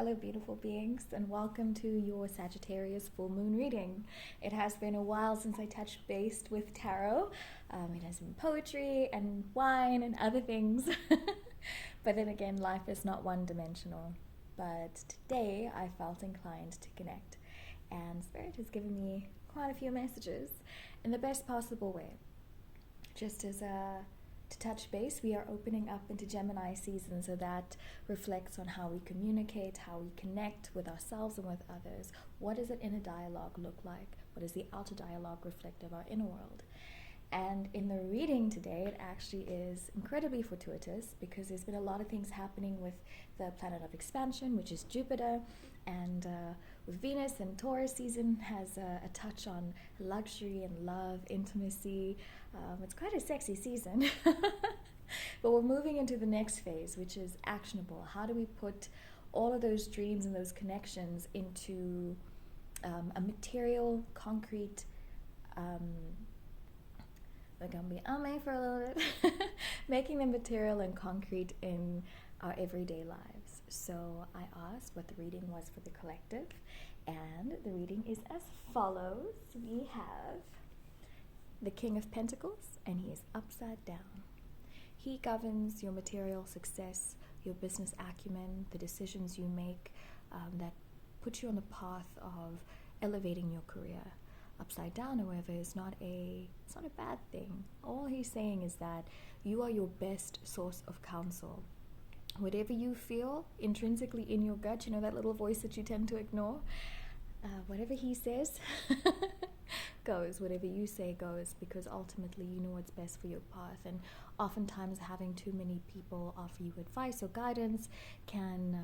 Hello, beautiful beings, and welcome to your Sagittarius full moon reading. It has been a while since I touched base with tarot. It has been poetry and wine and other things. But then again, life is not one dimensional. But today I felt inclined to connect, and Spirit has given me quite a few messages in the best possible way. Just as to touch base, we are opening up into Gemini season, so that reflects on how we communicate, how we connect with ourselves and with others. What does an inner dialogue look like? What does the outer dialogue reflect of our inner world? And in the reading today, it actually is incredibly fortuitous because there's been a lot of things happening with the planet of expansion, which is Jupiter, and with Venus and Taurus season has a touch on luxury and love, intimacy. It's quite a sexy season. But we're moving into the next phase, which is actionable. How do we put all of those dreams and those connections into a material, concrete, we're going to be ame for a little bit, making them material and concrete in our everyday lives. So I asked what the reading was for the collective, and the reading is as follows. We have the King of Pentacles, and he is upside down. He governs your material success, your business acumen, the decisions you make that put you on the path of elevating your career. Upside down, however, it's not a bad thing. All he's saying is that you are your best source of counsel. Whatever you feel intrinsically in your gut, you know, that little voice that you tend to ignore, whatever he says goes. Whatever you say goes, because ultimately you know what's best for your path. And oftentimes having too many people offer you advice or guidance can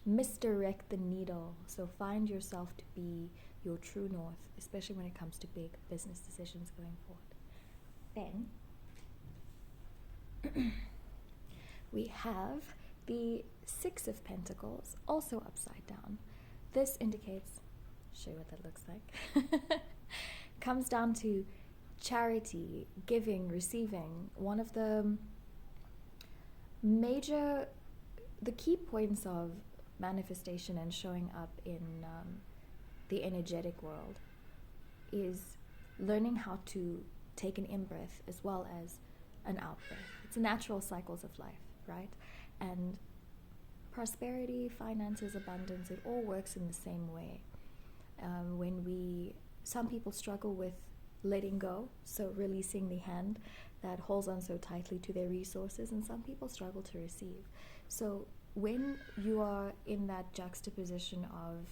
misdirect the needle. So find yourself to be your true north, especially when it comes to big business decisions going forward. Then we have the Six of Pentacles, also upside down. This indicates, show you what that looks like, comes down to charity, giving, receiving. One of the key points of manifestation and showing up in the energetic world is learning how to take an in-breath as well as an out-breath. It's a natural cycles of life, right? And prosperity, finances, abundance, it all works in the same way. Some people struggle with letting go, so releasing the hand that holds on so tightly to their resources, and some people struggle to receive. So when you are in that juxtaposition of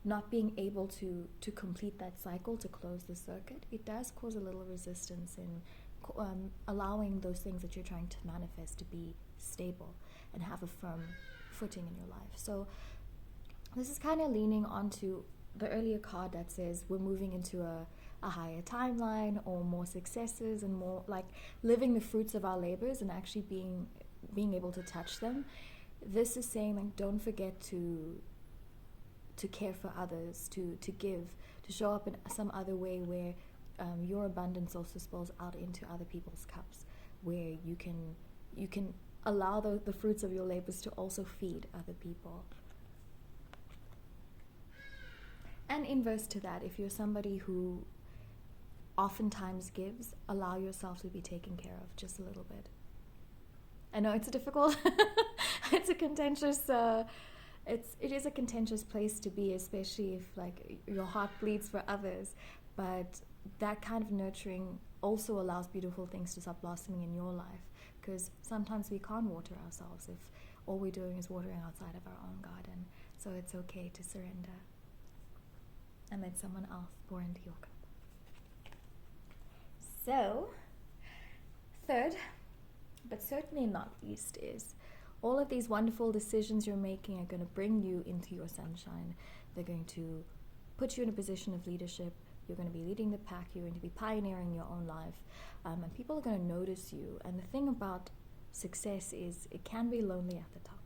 not being able to complete that cycle, to close the circuit, it does cause a little resistance in allowing those things that you're trying to manifest to be stable and have a firm footing in your life. So this is kind of leaning onto the earlier card that says we're moving into a higher timeline, or more successes, and more like living the fruits of our labors and actually being able to touch them. This is saying, like, don't forget to care for others, to give, to show up in some other way where your abundance also spills out into other people's cups, where you can allow the fruits of your labors to also feed other people. And inverse to that, if you're somebody who oftentimes gives, allow yourself to be taken care of just a little bit. I know it's difficult. It's a contentious it is a contentious place to be, especially if like your heart bleeds for others. But that kind of nurturing also allows beautiful things to start blossoming in your life, because sometimes we can't water ourselves if all we're doing is watering outside of our own garden. So it's okay to surrender and let someone else pour into your cup. So, third, but certainly not least, is all of these wonderful decisions you're making are going to bring you into your sunshine. They're going to put you in a position of leadership. You're going to be leading the pack. You're going to be pioneering your own life. And people are going to notice you. And the thing about success is it can be lonely at the top.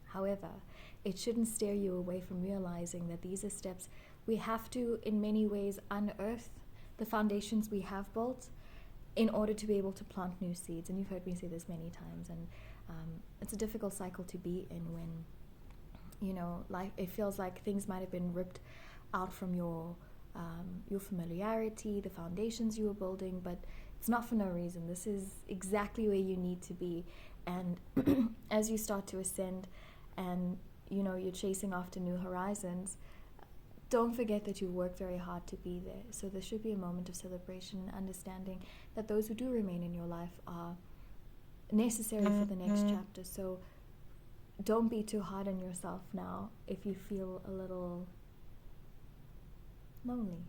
However, it shouldn't steer you away from realizing that these are steps we have to, in many ways, unearth the foundations we have built in order to be able to plant new seeds. And you've heard me say this many times. And It's a difficult cycle to be in when, you know, life, it feels like things might have been ripped out from your familiarity, the foundations you were building, but it's not for no reason. This is exactly where you need to be. And as you start to ascend and, you know, you're chasing after new horizons, don't forget that you've worked very hard to be there. So there should be a moment of celebration, understanding that those who do remain in your life are necessary for the next chapter. So don't be too hard on yourself now if you feel a little lonely.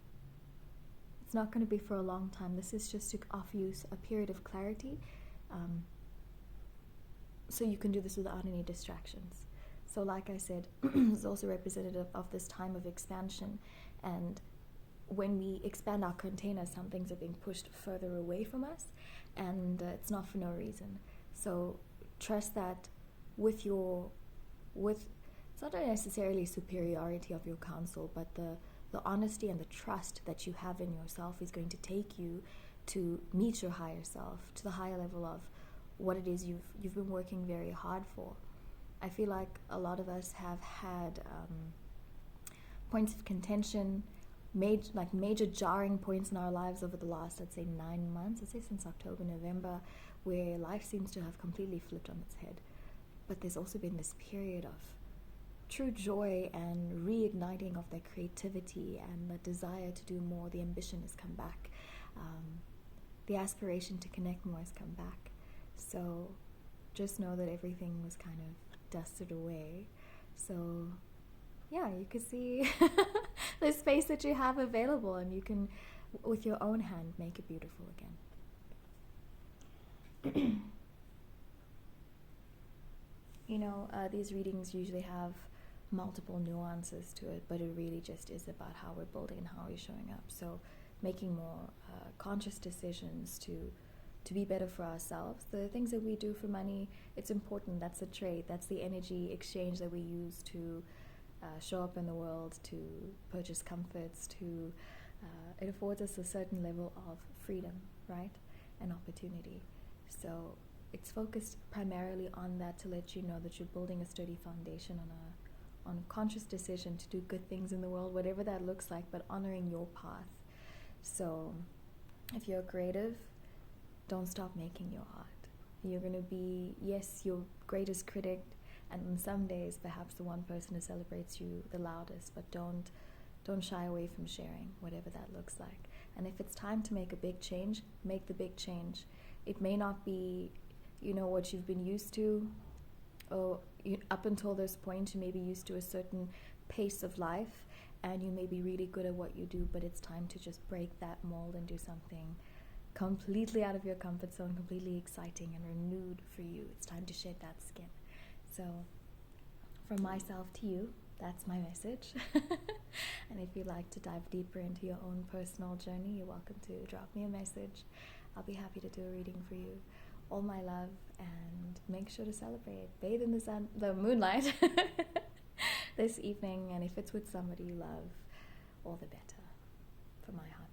It's not going to be for a long time. This is just to offer you a period of clarity, so you can do this without any distractions. So like I said, it's also representative of this time of expansion. And when we expand our container, some things are being pushed further away from us, and it's not for no reason. So trust that with it's not necessarily superiority of your counsel, but the honesty and the trust that you have in yourself is going to take you to meet your higher self, to the higher level of what it is you've been working very hard for. I feel like a lot of us have had points of contention, major jarring points in our lives over the last, I'd say, 9 months, I'd say since October, November, where life seems to have completely flipped on its head. But there's also been this period of true joy and reigniting of their creativity and the desire to do more. The ambition has come back. The aspiration to connect more has come back. So just know that everything was kind of dusted away. So yeah, you can see the space that you have available, and you can, with your own hand, make it beautiful again. You know, these readings usually have multiple nuances to it, but it really just is about how we're building and how we're showing up. So making more conscious decisions to be better for ourselves. The things that we do for money, it's important. That's a trade. That's the energy exchange that we use to show up in the world, to purchase comforts, it affords us a certain level of freedom, right, and opportunity. So it's focused primarily on that, to let you know that you're building a sturdy foundation on a conscious decision to do good things in the world, whatever that looks like, but honoring your path. So if you're creative, don't stop making your art. You're going to be, yes, your greatest critic, and on some days perhaps the one person who celebrates you the loudest, but don't shy away from sharing, whatever that looks like. And if it's time to make a big change, make the big change. It may not be, you know, what you've been used to, or up until this point you may be used to a certain pace of life, and you may be really good at what you do, but it's time to just break that mold and do something completely out of your comfort zone, completely exciting and renewed for you. It's time to shed that skin. So from myself to you, that's my message. And if you'd like to dive deeper into your own personal journey, you're welcome to drop me a message. I'll be happy to do a reading for you. All my love, and make sure to celebrate. Bathe in the moonlight this evening, and if it's with somebody you love, all the better, from my heart.